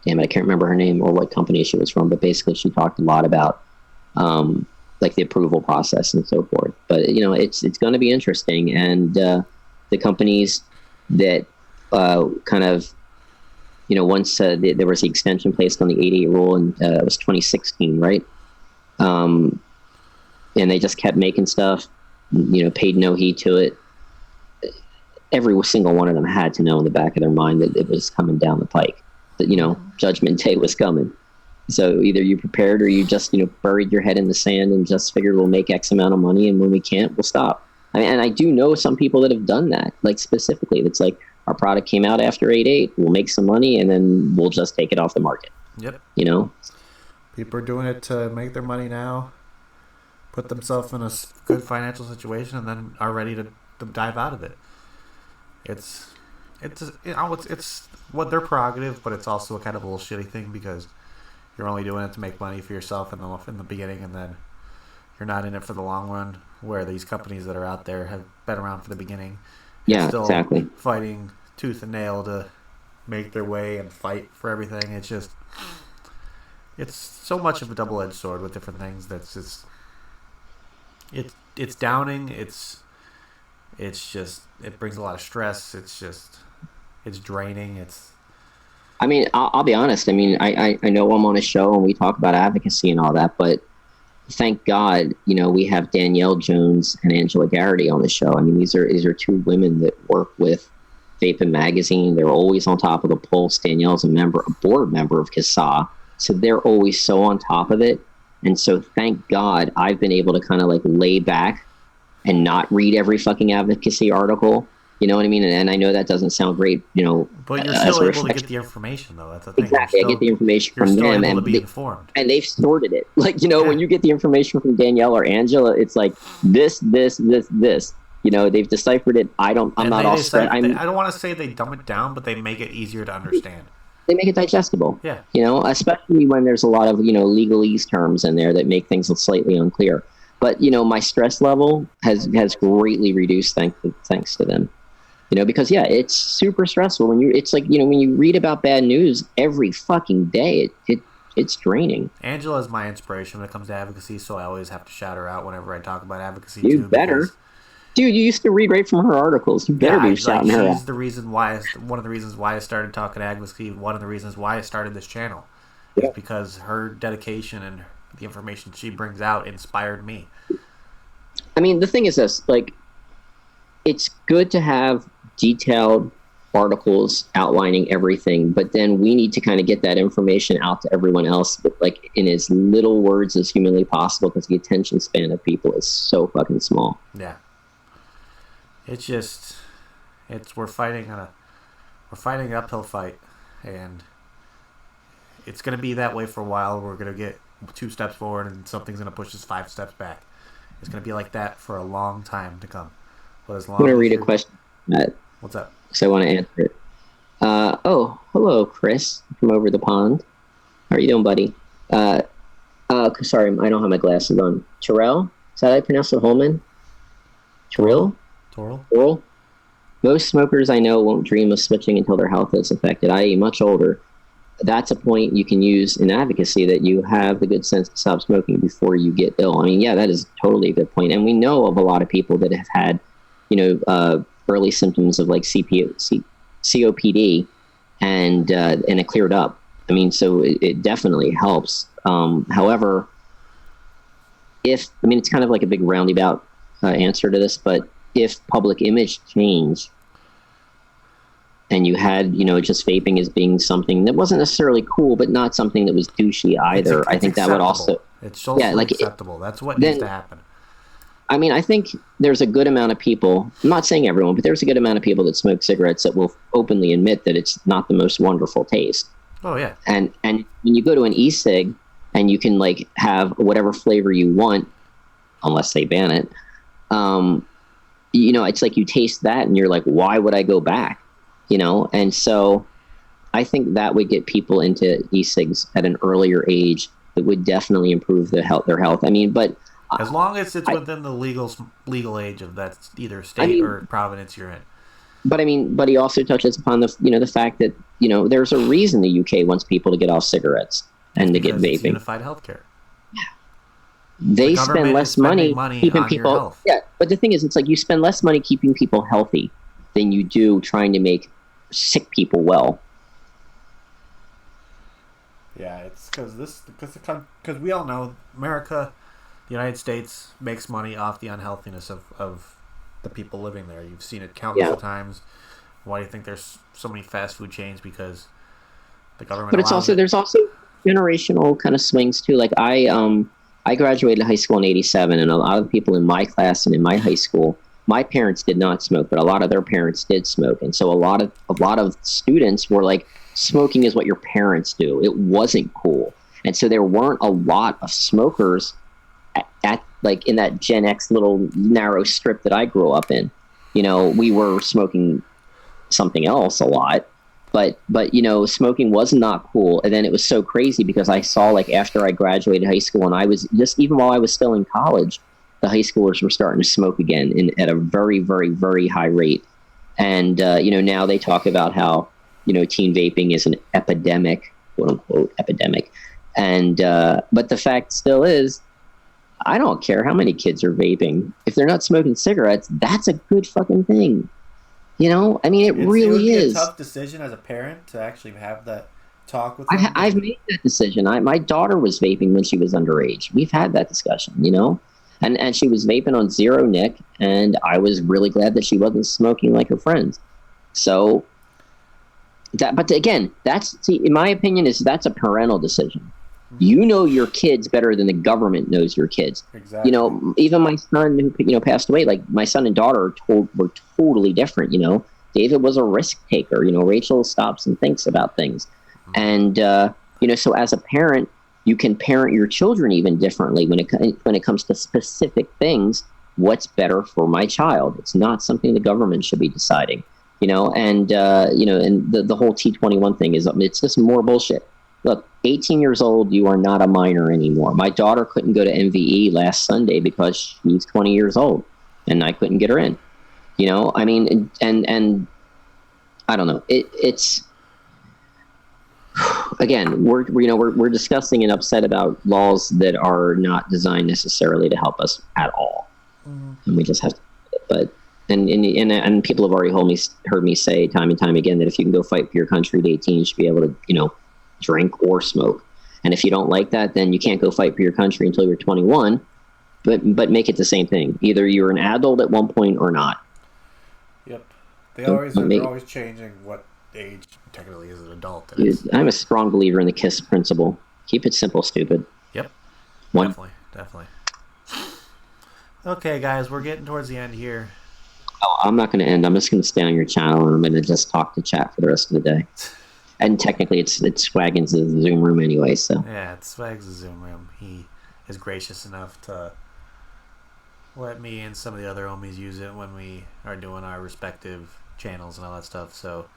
damn it, I can't remember her name or what company she was from, but basically she talked a lot about like the approval process and so forth. But, you know, it's going to be interesting. And the companies that kind of once there was the extension placed on the 88 rule, and it was 2016, right? And they just kept making stuff, paid no heed to it. Every single one of them had to know in the back of their mind that it was coming down the pike, that, Judgment Day was coming. So either you prepared or you just, buried your head in the sand and just figured we'll make X amount of money, and when we can't, we'll stop. And I do know some people that have done that, like specifically. It's like, our product came out after 8.8, we'll make some money, and then we'll just take it off the market. Yep. People are doing it to make their money now, put themselves in a good financial situation, and then are ready to dive out of it. It's what their prerogative, but it's also a kind of a little shitty thing, because you're only doing it to make money for yourself in the beginning, and then you're not in it for the long run, where these companies that are out there have been around for the beginning. Yeah, still exactly. Fighting tooth and nail to make their way and fight for everything. It's so much of a double-edged sword with different things. That's just it's downing. It's just, it brings a lot of stress. It's draining. I'll be honest. I know I'm on a show and we talk about advocacy and all that, but thank God, we have Danielle Jones and Angela Garrity on the show. These are two women that work with Vaping Magazine. They're always on top of the pulse. Danielle's a board member of CASA, so they're always so on top of it. And so thank God I've been able to kind of like lay back and not read every fucking advocacy article. You know what I mean? And I know that doesn't sound great, But you're still able to get the information, though. That's the thing. Exactly. I get the information from them, and they've sorted it. When you get the information from Danielle or Angela, it's like this. They've deciphered it. I don't want to say they dumb it down, but they make it easier to understand. They make it digestible. Yeah. Especially when there's a lot of, legalese terms in there that make things slightly unclear. But, my stress level has greatly reduced thanks to them. Because it's super stressful when when you read about bad news every fucking day, it's draining. Angela is my inspiration when it comes to advocacy, so I always have to shout her out whenever I talk about advocacy. You better. Dude, you used to read right from her articles. You better be shouting her out. She's one of the reasons why I started talking advocacy, one of the reasons why I started this channel. Yeah. Is because her dedication and the information she brings out inspired me. The thing is this, it's good to have detailed articles outlining everything, but then we need to kind of get that information out to everyone else, but in as little words as humanly possible, because the attention span of people is so fucking small. Yeah. We're fighting an uphill fight, and it's going to be that way for a while. We're going to get 2 steps forward and something's going to push us 5 steps back. It's going to be like that for a long time to come. But as long I'm going to read a question, Matt. What's up? So I want to answer it. Hello, Chris from over the pond. How are you doing, buddy? Sorry, I don't have my glasses on. Terrell? Is that how I pronounce it, Holman? Terrell? Torrell? Most smokers I know won't dream of switching until their health is affected, i.e. much older. That's a point you can use in advocacy, that you have the good sense to stop smoking before you get ill. That is totally a good point. And we know of a lot of people that have had, early symptoms of COPD, and it cleared up. So it definitely helps. However, it's kind of like a big roundabout answer to this, but if public image changed, and you had, just vaping as being something that wasn't necessarily cool, but not something that was douchey either, I think that would also... It's socially acceptable. That's what needs to happen. I think there's a good amount of people, I'm not saying everyone, but there's a good amount of people that smoke cigarettes that will openly admit that it's not the most wonderful taste. Oh, yeah. And when you go to an e-cig and you can, have whatever flavor you want, unless they ban it, it's like you taste that and you're like, why would I go back? And so I think that would get people into e-cigs at an earlier age. That would definitely improve their health. But as long as it's within the legal age of that either state or province you're in. But he also touches upon the fact that there's a reason the UK wants people to get off cigarettes and to get vaping. It's unified healthcare. Yeah. They spend less money keeping people. Health. Yeah, but the thing is, it's like you spend less money keeping people healthy than you do trying to make sick people well. Yeah, it's because we all know America, the United States makes money off the unhealthiness of the people living there. You've seen it countless of times. Why do you think there's so many fast food chains? Because the government. But it's also there's also generational kind of swings too. Like I graduated high school in '87, and a lot of the people in my class and in my high school, my parents did not smoke, but a lot of their parents did smoke, and so a lot of students were like, smoking is what your parents do. It wasn't cool, and so there weren't a lot of smokers at like in that Gen X little narrow strip that I grew up in. You know, we were smoking something else a lot, but you know, smoking was not cool. And then it was so crazy because I saw, like, after I graduated high school, and I was just, even while I was still in college, the high schoolers were starting to smoke again at a very, very, very high rate. And you know, now they talk about how, you know, teen vaping is an epidemic, quote unquote epidemic. And but the fact still is, I don't care how many kids are vaping. If they're not smoking cigarettes, that's a good fucking thing. You know, I mean, it really is. It's a tough decision as a parent to actually have that talk with them. I've made that decision. My daughter was vaping when she was underage. We've had that discussion, you know, and she was vaping on zero nic, and I was really glad that she wasn't smoking like her friends. So that, but again, in my opinion, that's a parental decision. You know your kids better than the government knows your kids. Exactly. You know, even my son who, you know, passed away, like my son and daughter were totally different. You know, David was a risk taker. You know, Rachel stops and thinks about things. And, you know, so as a parent, you can parent your children even differently when it comes to specific things. What's better for my child? It's not something the government should be deciding, you know, and, you know, and the whole T21 thing it's just more bullshit. Look, 18 years old, you are not a minor anymore. My daughter couldn't go to MVE last Sunday because she's 20 years old, and I couldn't get her in. You know, I mean, and I don't know. It's again, we're discussing and upset about laws that are not designed necessarily to help us at all, and we just have to. But and people have already heard me say time and time again that if you can go fight for your country at 18, you should be able to, you know, drink or smoke. And if you don't like that, then you can't go fight for your country until you're 21, but make it the same thing. Either you're an adult at one point or not. Yep. They're always changing what age technically is an adult. I'm a strong believer in the KISS principle. Keep it simple, stupid. Yep. One. Definitely. Okay, guys, we're getting towards the end here. Oh, I'm not going to end. I'm just going to stay on your channel, and I'm going to just talk to chat for the rest of the day. And technically, it's Swaggins' Zoom room anyway, so. Yeah, it's Swags' Zoom room. He is gracious enough to let me and some of the other Ohmies use it when we are doing our respective channels and all that stuff. So,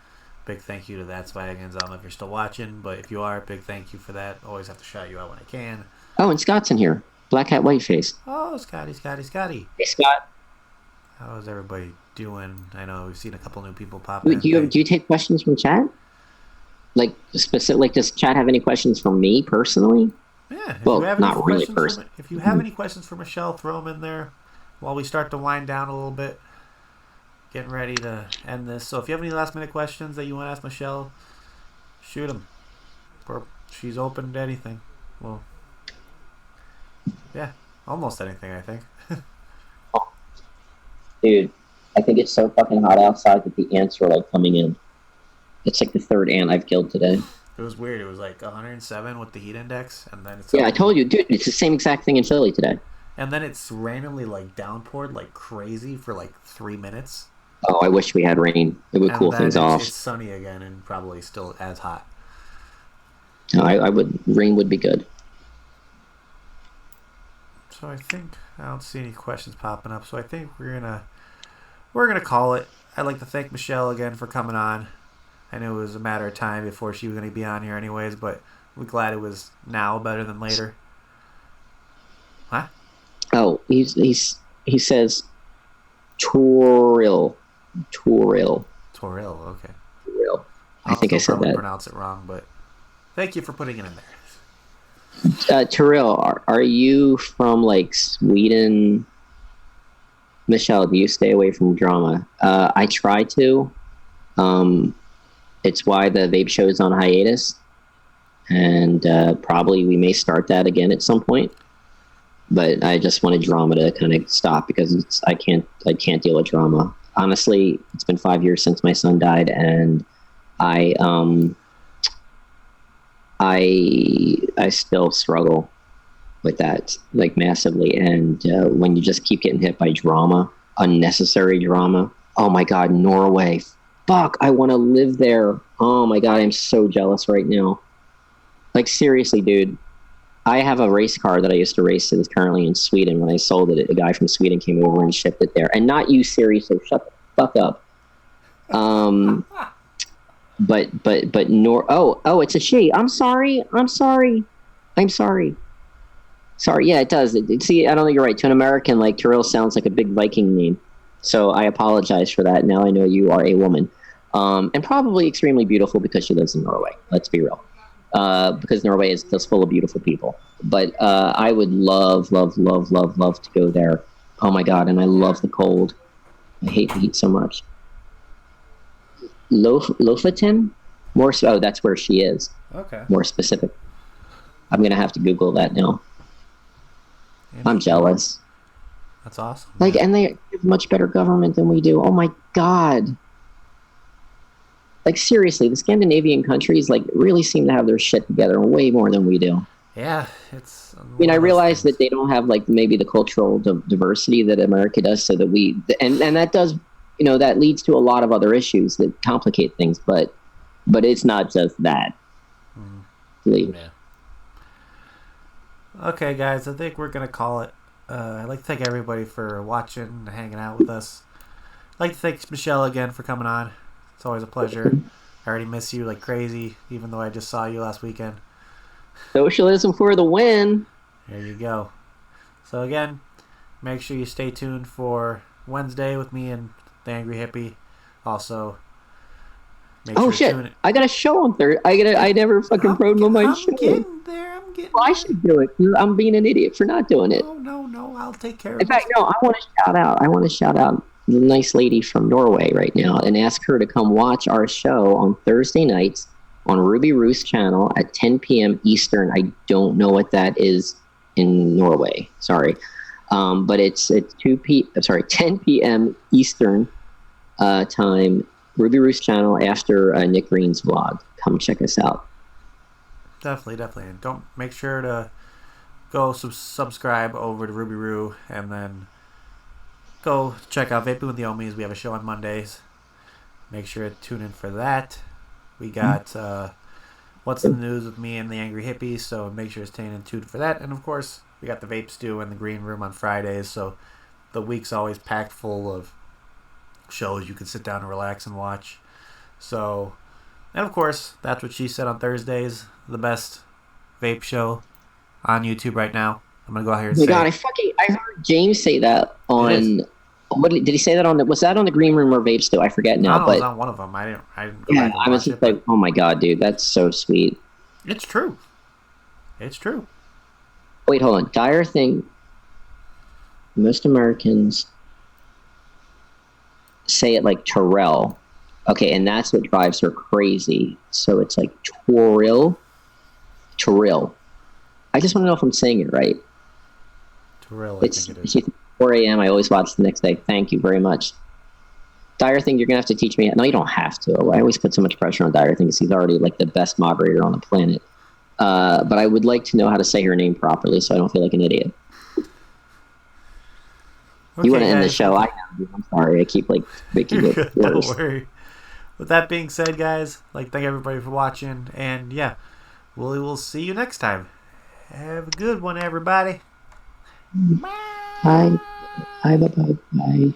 big thank you to that, Swaggins. I don't know if you're still watching, but if you are, big thank you for that. Always have to shout you out when I can. Oh, and Scott's in here. Black Hat, White Face. Oh, Scotty. Hey, Scott. How's everybody doing? I know we've seen a couple new people pop in. Do you take questions from chat? Like, specific, like, does chat have any questions for me personally? Yeah. Well, not really personally. If you have any questions for Michele, throw them in there while we start to wind down a little bit. Getting ready to end this. So if you have any last minute questions that you want to ask Michele, shoot them. She's open to anything. Well, yeah, almost anything, I think. Dude, I think it's so fucking hot outside that the ants are, like, coming in. It's like the third ant I've killed today. It was weird. It was like 107 with the heat index, and then it's I told you, dude. It's the same exact thing in Philly today. And then it's randomly like downpoured like crazy for like 3 minutes. Oh, I wish we had rain. It would cool things off. It's sunny again and probably still as hot. No, rain would be good. So I think I don't see any questions popping up. So I think we're gonna call it. I'd like to thank Michele again for coming on. I knew it was a matter of time before she was going to be on here anyways, but we're glad it was now better than later. Huh? Oh, he says Toril. Okay. Toril. I think I said that. Pronounce it wrong, but thank you for putting it in there. Toril, are you from, like, Sweden? Michele, do you stay away from drama? I try to. It's why the vape show is on hiatus. and probably we may start that again at some point. But I just wanted drama to kind of stop because I can't deal with drama. Honestly, it's been 5 years since my son died, and I still struggle with that, like, massively. And when you just keep getting hit by drama, unnecessary drama. Oh my God, Norway. Fuck, I want to live there. Oh my God, I'm so jealous right now. Like, seriously, dude. I have a race car that I used to race that is currently in Sweden. When I sold it, a guy from Sweden came over and shipped it there. And not you, Siri, so shut the fuck up. But it's a she. I'm sorry. Sorry, yeah, it does. See, I don't think you're right. To an American, like, Tyrell sounds like a big Viking name. So I apologize for that. Now I know you are a woman. And probably extremely beautiful because she lives in Norway. Let's be real. Because Norway is just full of beautiful people. But I would love to go there. Oh my God, and I love the cold. I hate the heat so much. Lofoten? Oh, that's where she is. Okay. More specific. I'm going to have to Google that now. I'm jealous. That's awesome. Like, and they have much better government than we do. Oh my God. Like, seriously, the Scandinavian countries, like, really seem to have their shit together way more than we do. Yeah, it's... I mean, I realize that they don't have, like, maybe the cultural diversity that America does, so that we... And that does, you know, that leads to a lot of other issues that complicate things, but it's not just that. Yeah. Okay, guys, I think we're going to call it. I'd like to thank everybody for watching and hanging out with us. I'd like to thank Michele again for coming on. It's always a pleasure. I already miss you like crazy, even though I just saw you last weekend. Socialism for the win. There you go. So again, make sure you stay tuned for Wednesday with me and the Angry Hippie. Also, make sure shit! I got a show on Thursday. I never fucking promoted my show. I'm getting there. Well, I should do it. I'm being an idiot for not doing it. No, I'll take care of it. In fact, no, I want to shout out the nice lady from Norway right now and ask her to come watch our show on Thursday nights on Ruby Roost channel at 10 p.m. Eastern. I don't know what that is in Norway. Sorry. But it's 10 p.m. Eastern time, Ruby Roost channel after Nick Green's vlog. Come check us out. Definitely. And don't make sure to go subscribe over to Ruby Roo, and then go check out Vaping with the Ohmies. We have a show on Mondays. Make sure to tune in for that. We got What's in the News with me and the Angry Hippie, so make sure to stay in tuned for that. And of course, we got the Vape Stew in the Green Room on Fridays, so the week's always packed full of shows you can sit down and relax and watch. So, and of course, That's What She Said on Thursdays, the best vape show on YouTube right now. I'm gonna go out here and say. God, I heard James say that on. What did he say that on? Was that on the Green Room or Vape Stew? I forget now. But it was on one of them. I didn't go back and I was just like, oh my God, dude, that's so sweet. It's true. Wait, hold on. Dire thing. Most Americans say it like Terrell. Okay, and that's what drives her crazy. So it's like Toril. I just want to know if I'm saying it right. Toril, I think it is. 4 a.m. I always watch the next day. Thank you very much. Dire Thing, you're going to have to teach me. No, you don't have to. I always put so much pressure on Dire Thing because he's already like the best moderator on the planet. But I would like to know how to say her name properly so I don't feel like an idiot. Okay, you want to end the show? I'm sorry. I keep like making it worse. Don't worry. With that being said, guys, thank everybody for watching. And yeah, we will see you next time. Have a good one, everybody. Bye. Bye.